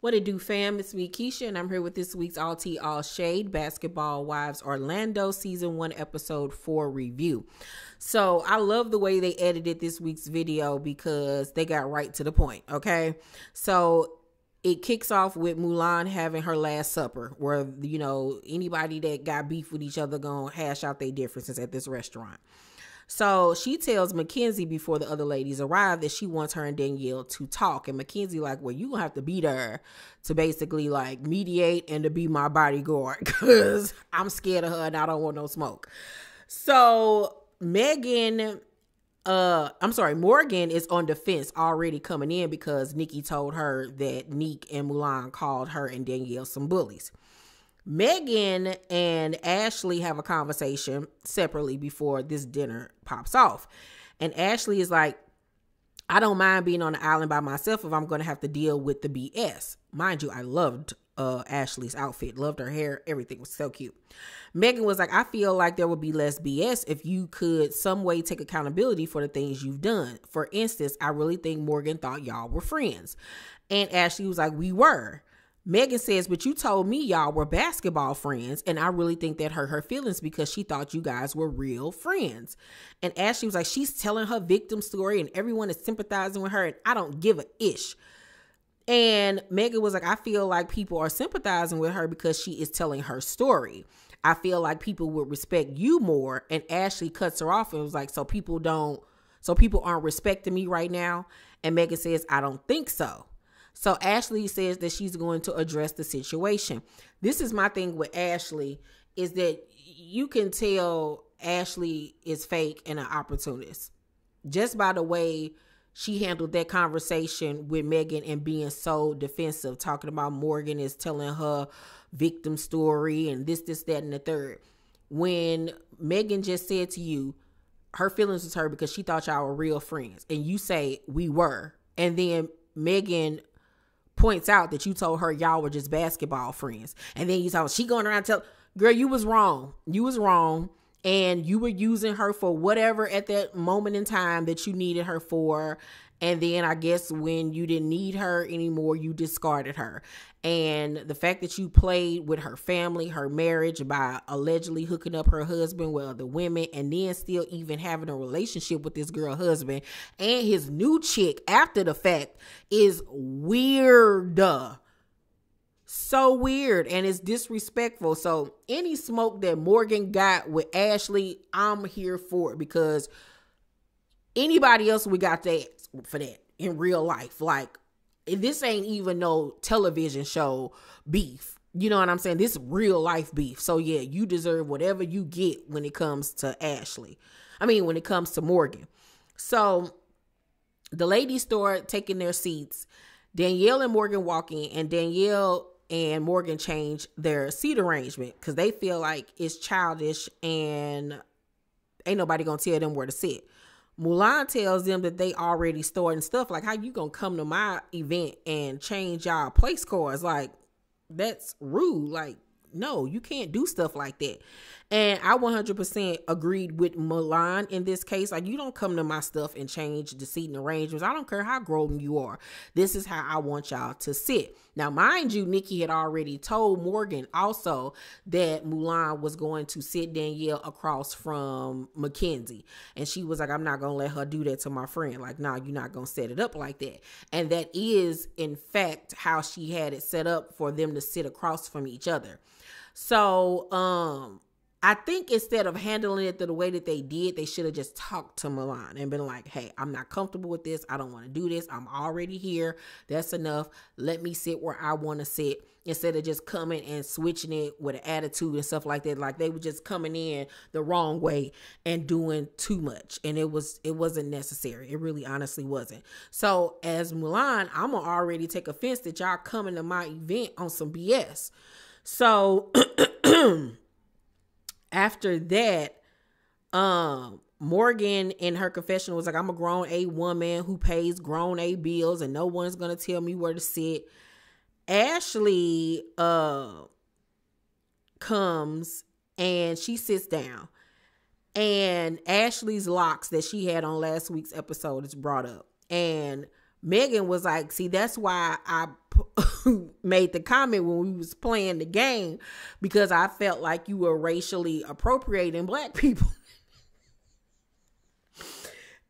What it do, fam? It's me, Keisha, and I'm here with this week's All Tea, All Shade Basketball Wives Orlando Season 1, Episode 4 review. So I love the way they edited this week's video because they got right to the point, okay? So it kicks off with Mulan having her last supper where, you know, anybody that got beef with each other gonna hash out their differences at this restaurant. So she tells Mackenzie before the other ladies arrive that she wants her and Danielle to talk. And Mackenzie like, well, you gonna have to be there to basically like mediate and to be my bodyguard because I'm scared of her and I don't want no smoke. So Morgan is on defense already coming in because Nique told her that Nique and Mulan called her and Danielle some bullies. Megan and Ashley have a conversation separately before this dinner pops off. And Ashley is like, I don't mind being on the island by myself if I'm going to have to deal with the BS. Mind you, I loved Ashley's outfit, loved her hair, everything was so cute. Megan was like, I feel like there would be less BS if you could some way take accountability for the things you've done. For instance, I really think Morgan thought y'all were friends. And Ashley was like, we were. Megan says, but you told me y'all were basketball friends, and I really think that hurt her feelings because she thought you guys were real friends. And Ashley was like, she's telling her victim story and everyone is sympathizing with her, and I don't give a ish. And Megan was like, I feel like people are sympathizing with her because she is telling her story. I feel like people would respect you more. And Ashley cuts her off and was like, so people aren't respecting me right now? And Megan says, I don't think so. So Ashley says that she's going to address the situation. This is my thing with Ashley is that you can tell Ashley is fake and an opportunist just by the way she handled that conversation with Megan and being so defensive, talking about Morgan is telling her victim story and this, that, and the third. When Megan just said to you, her feelings was hurt because she thought y'all were real friends. And you say, we were. And then Megan points out that you told her y'all were just basketball friends. And then you saw she going around girl, you was wrong. You was wrong. And you were using her for whatever at that moment in time that you needed her for. And then I guess when you didn't need her anymore, you discarded her. And the fact that you played with her family, her marriage by allegedly hooking up her husband with other women and then still even having a relationship with this girl husband and his new chick after the fact is weird. So weird, and it's disrespectful. So any smoke that Morgan got with Ashley, I'm here for it because anybody else we got that for that in real life. Like, this ain't even no television show beef. You know what I'm saying? This real life beef. So yeah, you deserve whatever you get when it comes to Ashley. When it comes to Morgan. So the ladies start taking their seats. Danielle and Morgan walk in, and Danielle and Morgan change their seat arrangement because they feel like it's childish and ain't nobody gonna tell them where to sit. Mulan tells them that they already starting stuff. Like, how you gonna come to my event and change y'all place cards? Like, that's rude. Like, no, you can't do stuff like that. And I 100% agreed with Mulan in this case. Like, you don't come to my stuff and change the seating arrangements. I don't care how grown you are. This is how I want y'all to sit. Now, mind you, Nique had already told Morgan also that Mulan was going to sit Danielle across from Mackenzie. And she was like, I'm not going to let her do that to my friend. Like, nah, you're not going to set it up like that. And that is, in fact, how she had it set up for them to sit across from each other. So, I think instead of handling it the way that they did, they should have just talked to Mulan and been like, hey, I'm not comfortable with this. I don't want to do this. I'm already here. That's enough. Let me sit where I want to sit, instead of just coming and switching it with an attitude and stuff like that. Like, they were just coming in the wrong way and doing too much. And it wasn't necessary. It really honestly wasn't. So as Mulan, I'm going to already take offense that y'all coming to my event on some BS. So after that, Morgan in her confessional was like, I'm a grown A woman who pays grown A bills and no one's going to tell me where to sit. Ashley comes and she sits down, and Ashley's locks that she had on last week's episode is brought up. And Megan was like, see, that's why I made the comment when we was playing the game because I felt like you were racially appropriating black people.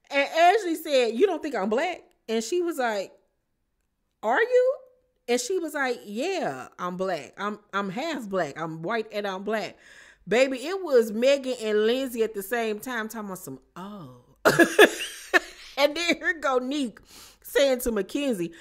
And Ashley said, you don't think I'm black? And she was like, are you? And she was like, yeah, I'm black. I'm half black. I'm white and I'm black. Baby, it was Megan and Lindsay at the same time talking about some, oh. And then here go Nique saying to Mackenzie,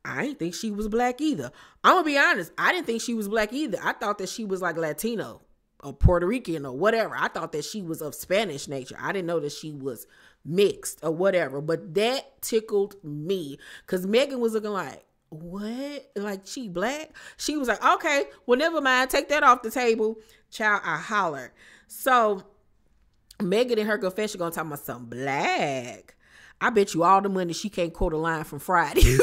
I didn't think she was black either. I'm going to be honest. I didn't think she was black either. I thought that she was like Latino or Puerto Rican or whatever. I thought that she was of Spanish nature. I didn't know that she was mixed or whatever. But that tickled me because Megan was looking like, what? Like she black? She was like, okay, well, never mind. Take that off the table. Child, I hollered. So Megan in her confession gonna talk about something black. I bet you all the money she can't quote a line from Friday.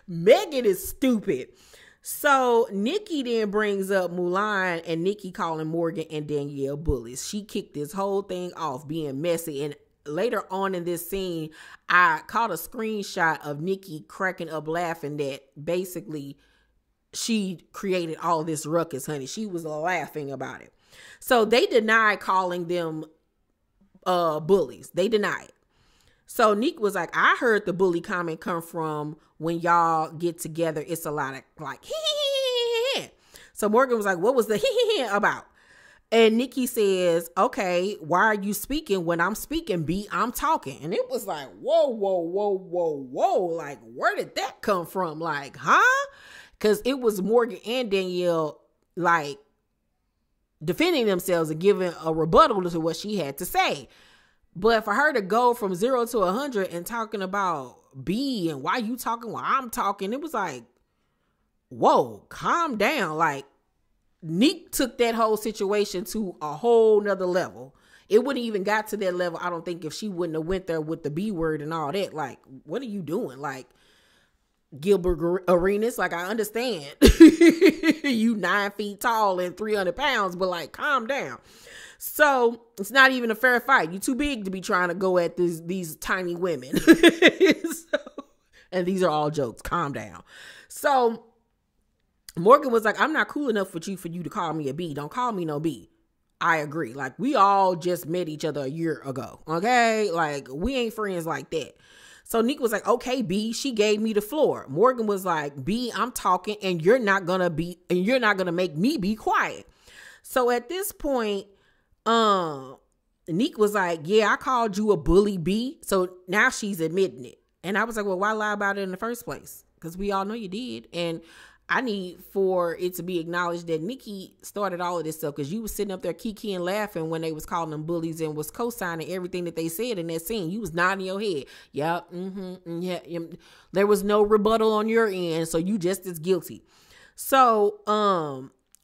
Megan is stupid. So Nique then brings up Mulan and Nique calling Morgan and Danielle bullies. She kicked this whole thing off being messy. And later on in this scene, I caught a screenshot of Nique cracking up laughing that basically she created all this ruckus, honey. She was laughing about it. So they denied calling them bullies. They denied. So Nique was like, I heard the bully comment come from when y'all get together. It's a lot of like, hee. So Morgan was like, what was the hee about? And Nique says, okay, why are you speaking when I'm speaking, B? I'm talking. And it was like, whoa. Like, where did that come from? Like, huh? Because it was Morgan and Danielle, like, defending themselves and giving a rebuttal to what she had to say. But for her to go from 0 to 100 and talking about B and why you talking while I'm talking, it was like, whoa, calm down. Like, Nique took that whole situation to a whole nother level. It wouldn't even got to that level, I don't think, if she wouldn't have went there with the B word and all that. Like, what are you doing? Like, Gilbert Arenas, like, I understand you 9 feet tall and 300 pounds, but like, calm down. So it's not even a fair fight. You too big to be trying to go at these tiny women. And these are all jokes. Calm down. So Morgan was like, I'm not cool enough with you for you to call me a B. Don't call me no B. I agree. Like, we all just met each other a year ago. Okay. Like, we ain't friends like that. So Nique was like, okay, B, she gave me the floor. Morgan was like, B, I'm talking and you're not going to make me be quiet. So at this point, Nique was like, yeah, I called you a bully, B. So now she's admitting it. And I was like, well, why lie about it in the first place? Because we all know you did. And I need for it to be acknowledged that Nique started all of this stuff because you was sitting up there kiki and laughing when they was calling them bullies and was co-signing everything that they said in that scene. You was nodding your head. Yeah, yeah. There was no rebuttal on your end, so you just as guilty. So,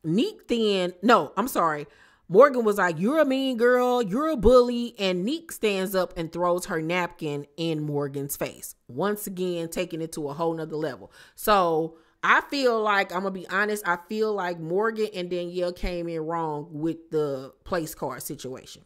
Nique then, no, I'm sorry. Morgan was like, you're a mean girl, you're a bully, and Nique stands up and throws her napkin in Morgan's face. Once again, taking it to a whole nother level. So I feel like, I'm going to be honest, I feel like Morgan and Danielle came in wrong with the place card situation.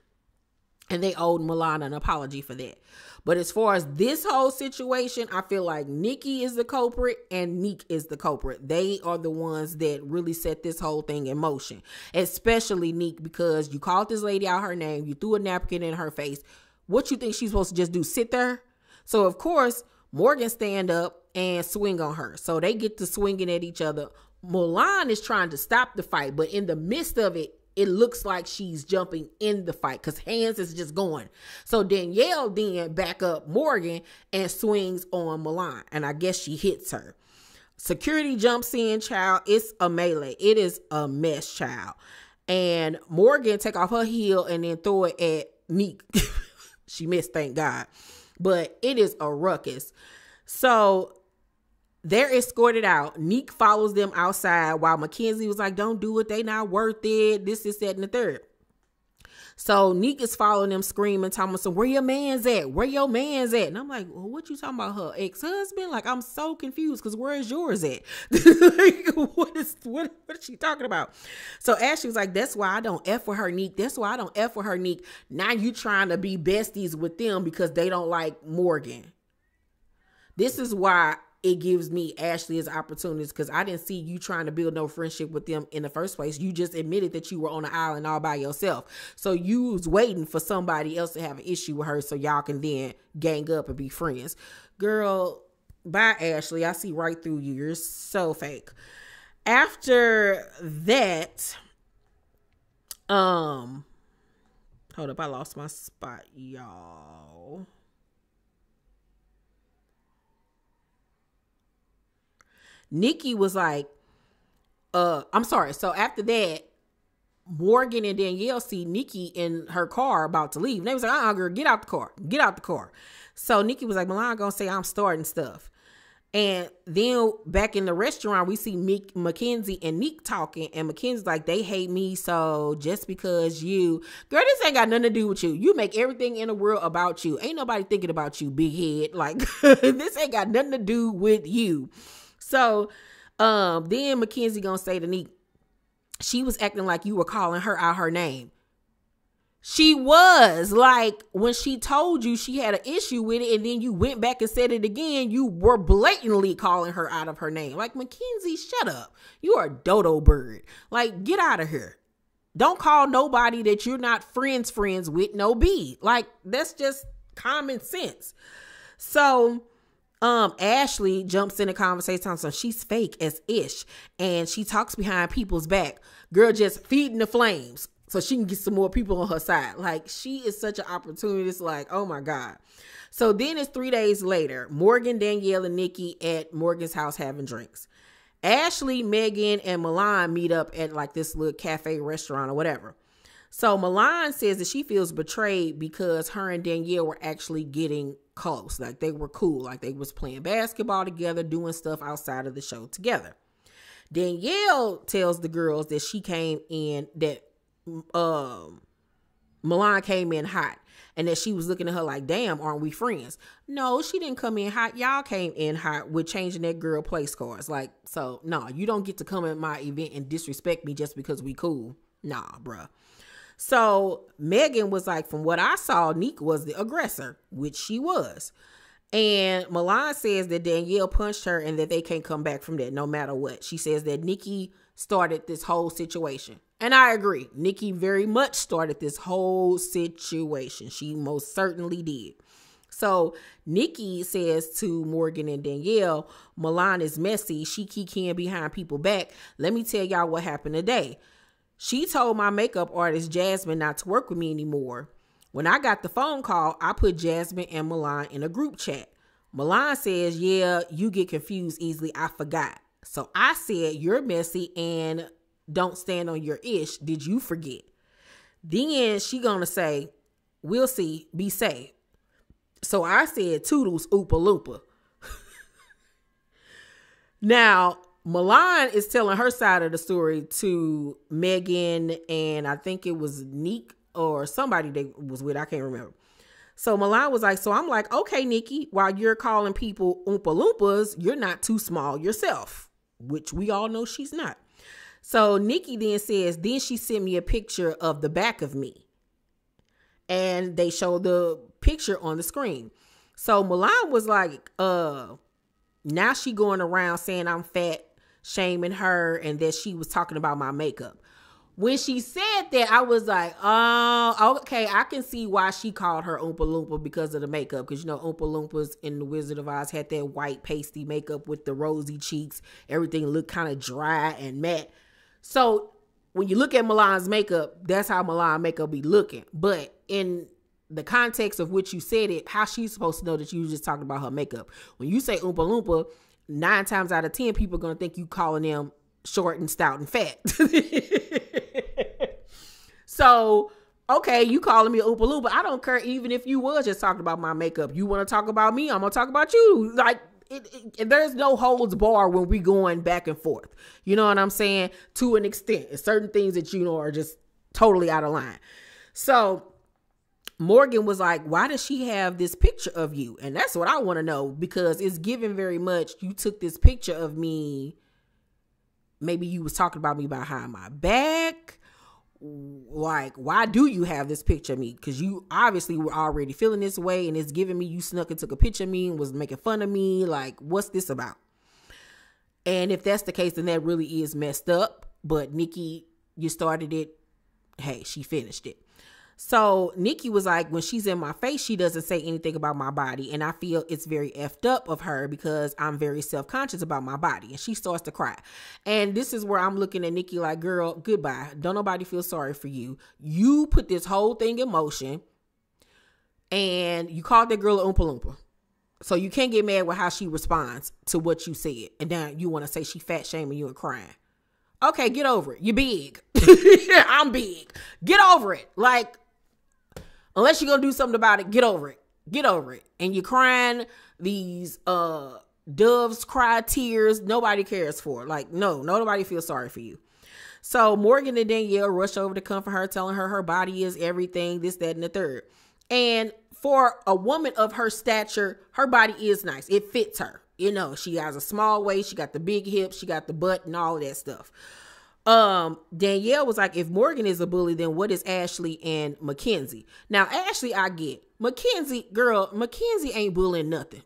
And they owed Mulan an apology for that. But as far as this whole situation, I feel like Nique is the culprit and Nique is the culprit. They are the ones that really set this whole thing in motion. Especially Nique, because you called this lady out her name. You threw a napkin in her face. What you think she's supposed to just do? Sit there? So, of course, Morgan stand up and swing on her. So they get to swinging at each other. Mulan is trying to stop the fight. But in the midst of it, it looks like she's jumping in the fight because hands is just going. So Danielle then back up Morgan and swings on Mulan. And I guess she hits her. Security jumps in, child. It's a melee. It is a mess, child. And Morgan take off her heel and then throw it at Nique. She missed, thank God. But it is a ruckus. So they're escorted out. Nique follows them outside while Mackenzie was like, don't do it. They not worth it. This, that, and the third. So Nique is following them screaming, talking about, so where your man's at? Where your man's at? And I'm like, well, what you talking about, her ex-husband? Like, I'm so confused because where is yours at? Like, what is she talking about? So Ashley was like, that's why I don't F with her, Nique. That's why I don't F with her, Nique. Now you trying to be besties with them because they don't like Morgan. This is why it gives me Ashley as opportunities because I didn't see you trying to build no friendship with them in the first place. You just admitted that you were on the island all by yourself. So you was waiting for somebody else to have an issue with her so y'all can then gang up and be friends. Girl, bye, Ashley. I see right through you. You're so fake. After that, hold up, I lost my spot, y'all. Nique was like, I'm sorry. So after that, Morgan and Danielle see Nique in her car about to leave. And they was like, girl, get out the car. Get out the car. So Nique was like, Mulan gonna say I'm starting stuff. And then back in the restaurant, we see Mackenzie and Nique talking. And Mackenzie's like, they hate me. So just because girl, this ain't got nothing to do with you. You make everything in the world about you. Ain't nobody thinking about you, big head. Like, this ain't got nothing to do with you. So then Mackenzie gonna say to Nique, she was acting like you were calling her out her name. She was. Like, when she told you she had an issue with it and then you went back and said it again, you were blatantly calling her out of her name. Like, Mackenzie, shut up. You are a dodo bird. Like, get out of here. Don't call nobody that you're not friends with no B. Like, that's just common sense. So Ashley jumps in the conversation, so she's fake as ish, and she talks behind people's back. Girl just feeding the flames so she can get some more people on her side. Like, she is such an opportunist. Like, oh my God. So then it's 3 days later. Morgan, Danielle, and Nique at Morgan's house having drinks. Ashley, Megan, and Mulan meet up at like this little cafe restaurant or whatever. So Mulan says that she feels betrayed because her and Danielle were actually getting close. Like, they were cool. Like, they was playing basketball together, doing stuff outside of the show together. Danielle tells the girls that she came in, that Mulan came in hot, and that she was looking at her like, damn, aren't we friends? No, she didn't come in hot. Y'all came in hot with changing that girl place cards. Like, so no, you don't get to come at my event and disrespect me just because we cool. Nah, bruh. So Megan was like, from what I saw, Nique was the aggressor, which she was. And Mulan says that Danielle punched her and that they can't come back from that no matter what. She says that Nique started this whole situation. And I agree. Nique very much started this whole situation. She most certainly did. So Nique says to Morgan and Danielle, Mulan is messy. She kikiing behind people back. Let me tell y'all what happened today. She told my makeup artist, Jasmine, not to work with me anymore. When I got the phone call, I put Jasmine and Mulan in a group chat. Mulan says, yeah, you get confused easily. I forgot. So I said, you're messy and don't stand on your ish. Did you forget? Then she gonna say, we'll see. Be safe. So I said, toodles, oopa loopa. Now, Mulan is telling her side of the story to Megan, and I think it was Nique or somebody they was with. I can't remember. So Mulan was like, so I'm like, okay, Nique, while you're calling people Oompa Loompas, you're not too small yourself, which we all know she's not. So Nique then says, then she sent me a picture of the back of me. And they show the picture on the screen. So Mulan was like, now she going around saying I'm fat, shaming her, and that she was talking about my makeup. When she said that, I was like, oh, okay, I can see why she called her Oompa Loompa because of the makeup. Because, you know, Oompa Loompas in The Wizard of Oz had that white pasty makeup with the rosy cheeks. Everything looked kind of dry and matte. So when you look at Mulan's makeup, that's how Mulan makeup be looking. But in the context of which you said it, how she's supposed to know that you was just talking about her makeup? When you say Oompa Loompa, 9 times out of 10, people are going to think you calling them short and stout and fat. So, okay, you calling me an Oompa Loompa. I don't care even if you was just talking about my makeup. You want to talk about me, I'm going to talk about you. Like, there's no holds bar when we going back and forth. You know what I'm saying? To an extent. It's certain things that you know are just totally out of line. So Morgan was like, why does she have this picture of you? And that's what I want to know, because it's given very much you took this picture of me. Maybe you was talking about me behind my back. like, why do you have this picture of me? Because you obviously were already feeling this way, and it's giving me you snuck and took a picture of me and was making fun of me. Like, what's this about? And if that's the case, then that really is messed up. But Nique, you started it. Hey, she finished it. So Nique was like, when she's in my face, she doesn't say anything about my body. And I feel it's very effed up of her because I'm very self-conscious about my body. And she starts to cry. And this is where I'm looking at Nique like, girl, goodbye. Don't nobody feel sorry for you. You put this whole thing in motion and you called that girl a Oompa Loompa. So you can't get mad with how she responds to what you said. And then you want to say she fat shaming you and crying. Okay, get over it. You're big. I'm big. Get over it. Like, unless you're going to do something about it, get over it. Get over it. And you're crying these doves cry tears nobody cares for. Like, no, nobody feels sorry for you. So Morgan and Danielle rush over to comfort her, telling her body is everything, this, that, and the third. And for a woman of her stature, her body is nice. It fits her. You know, she has a small waist. She got the big hips. She got the butt and all of that stuff. Danielle was like, if Morgan is a bully, then what is Ashley and Mackenzie? Now, Ashley, I get. Mackenzie, girl, Mackenzie ain't bullying nothing.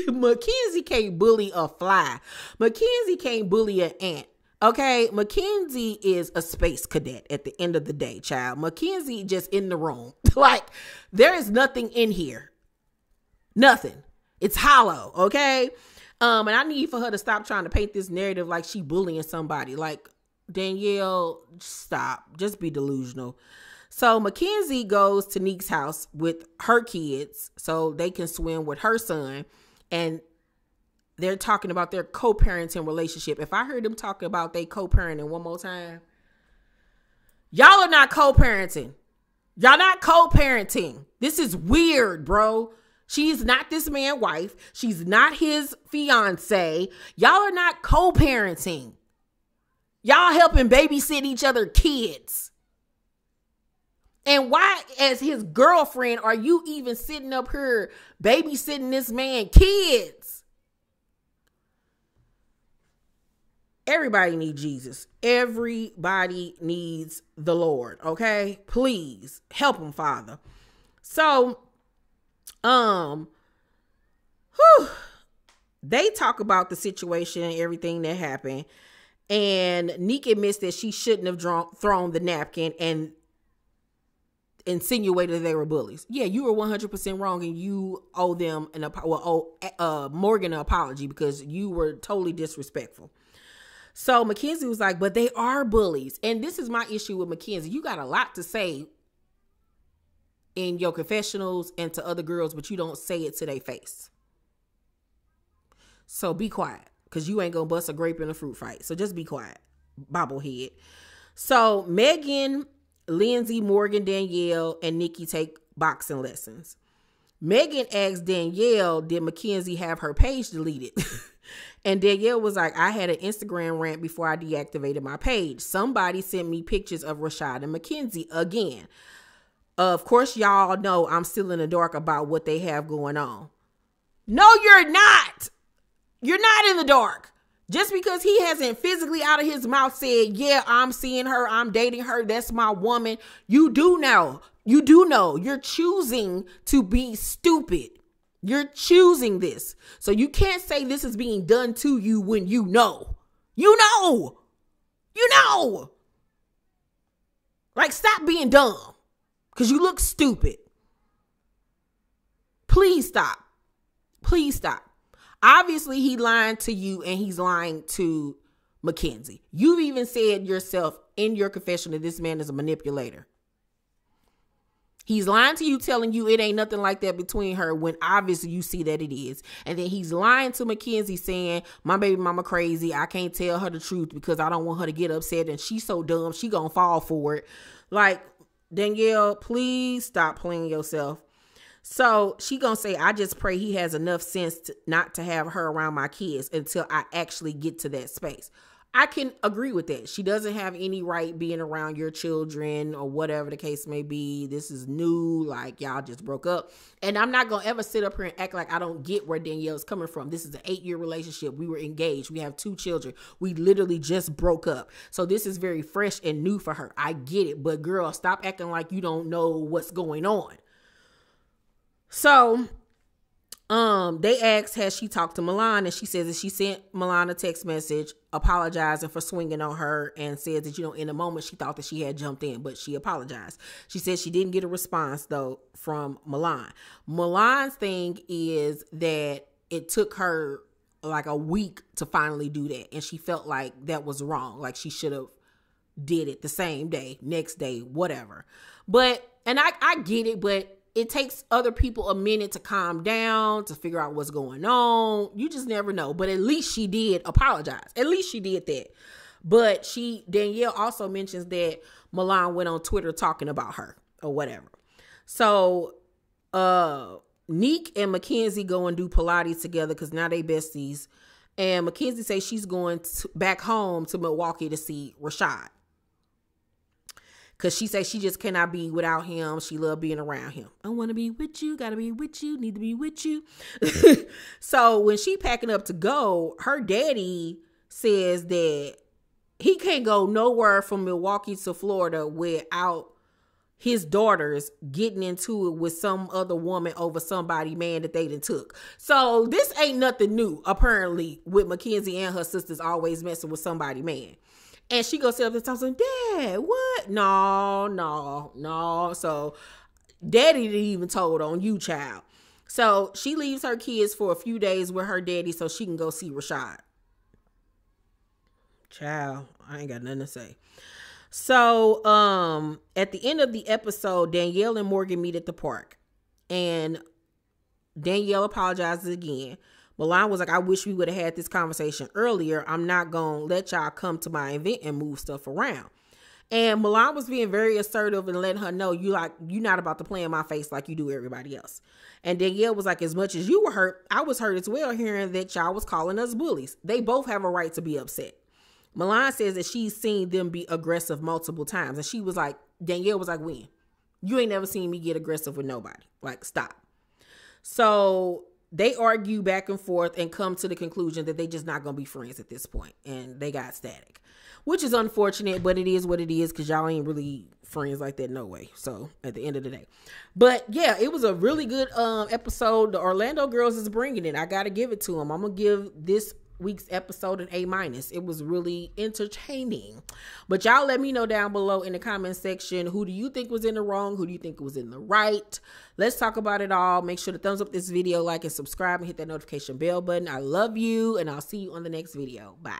Mackenzie can't bully a fly. Mackenzie can't bully an ant. Okay, Mackenzie is a space cadet at the end of the day, child. Mackenzie just in the room. Like, there is nothing in here. Nothing. It's hollow, okay? And I need for her to stop trying to paint this narrative like she bullying somebody. Like, Danielle, stop. Just be delusional. So Mackenzie goes to Nique's house with her kids so they can swim with her son. And they're talking about their co-parenting relationship. If I heard them talking about they co-parenting one more time, y'all are not co-parenting. Y'all not co-parenting. This is weird, bro. She's not this man's wife. She's not his fiance. Y'all are not co-parenting. Y'all helping babysit each other kids. And why, as his girlfriend, are you even sitting up here babysitting this man kids? Everybody needs Jesus. Everybody needs the Lord. Okay? Please help him, Father. So, they talk about the situation and everything that happened. And Nique admits that she shouldn't have thrown the napkin and insinuated they were bullies. Yeah, you were 100% wrong, and you owe them Morgan an apology because you were totally disrespectful. So Mackenzie was like, but they are bullies. And this is my issue with Mackenzie. You got a lot to say in your confessionals and to other girls, but you don't say it to their face. So be quiet, because you ain't gonna bust a grape in a fruit fight. So just be quiet, bobblehead. So Megan, Lindsay, Morgan, Danielle, and Nique take boxing lessons. Megan asked Danielle, did Mackenzie have her page deleted? And Danielle was like, I had an Instagram rant before I deactivated my page. Somebody sent me pictures of Rashad and Mackenzie again. Of course, y'all know I'm still in the dark about what they have going on. No, you're not. You're not in the dark. Just because he hasn't physically out of his mouth said, yeah, I'm seeing her, I'm dating her, that's my woman. You do know. You do know. You're choosing to be stupid. You're choosing this. So you can't say this is being done to you when you know. You know. You know. Like, stop being dumb. Because you look stupid. Please stop. Please stop. Obviously, he lied to you and he's lying to Mackenzie. You've even said yourself in your confession that this man is a manipulator. He's lying to you, telling you it ain't nothing like that between her when obviously you see that it is. And then he's lying to Mackenzie saying, my baby mama crazy. I can't tell her the truth because I don't want her to get upset and she's so dumb. She gonna fall for it. Like, Danielle, please stop playing yourself. So she gonna say, I just pray he has enough sense not to have her around my kids until I actually get to that space. I can agree with that. She doesn't have any right being around your children or whatever the case may be. This is new. Like, y'all just broke up. And I'm not going to ever sit up here and act like I don't get where Danielle's coming from. This is an 8-year relationship. We were engaged. We have 2 children. We literally just broke up. So this is very fresh and new for her. I get it. But girl, stop acting like you don't know what's going on. So they asked, has she talked to Mulan? And she says that she sent Mulan a text message apologizing for swinging on her, and says that, in the moment she thought that she had jumped in, but she apologized. She said she didn't get a response though from Mulan. Mulan's thing is that it took her like a week to finally do that. And she felt like that was wrong. Like she should have did it the same day, next day, whatever. But, and I get it, but it takes other people a minute to calm down, to figure out what's going on. You just never know. But at least she did apologize. At least she did that. But Danielle also mentions that Mulan went on Twitter talking about her or whatever. So, Nique and Mackenzie go and do Pilates together because now they besties. And Mackenzie says she's going back home to Milwaukee to see Rashad. Because she says she just cannot be without him. She love being around him. I want to be with you. Got to be with you. Need to be with you. So when she packing up to go, her daddy says that he can't go nowhere from Milwaukee to Florida without his daughters getting into it with some other woman over somebody man that they done took. So this ain't nothing new, apparently, with Mackenzie and her sisters always messing with somebody man. And she goes up and talks like, Dad, what? No. So daddy didn't even told on you, child. So she leaves her kids for a few days with her daddy so she can go see Rashad. Child, I ain't got nothing to say. So at the end of the episode, Danielle and Morgan meet at the park. And Danielle apologizes again. Mulan was like, I wish we would have had this conversation earlier. I'm not going to let y'all come to my event and move stuff around. And Mulan was being very assertive and letting her know, you're not about to play in my face like you do everybody else. And Danielle was like, as much as you were hurt, I was hurt as well hearing that y'all was calling us bullies. They both have a right to be upset. Mulan says that she's seen them be aggressive multiple times. And she was like, Danielle was like, when? You ain't never seen me get aggressive with nobody. Like, stop. So they argue back and forth and come to the conclusion that they just not going to be friends at this point. And they got static, which is unfortunate, but it is what it is because y'all ain't really friends like that no way. So at the end of the day. But yeah, it was a really good episode. The Orlando girls is bringing it. I got to give it to them. I'm going to give this week's episode an A-. It was really entertaining. But y'all let me know down below in the comment section, who do you think was in the wrong? Who do you think was in the right? Let's talk about it all. Make sure to thumbs up this video, like and subscribe, and hit that notification bell button. I love you, and I'll see you on the next video. Bye.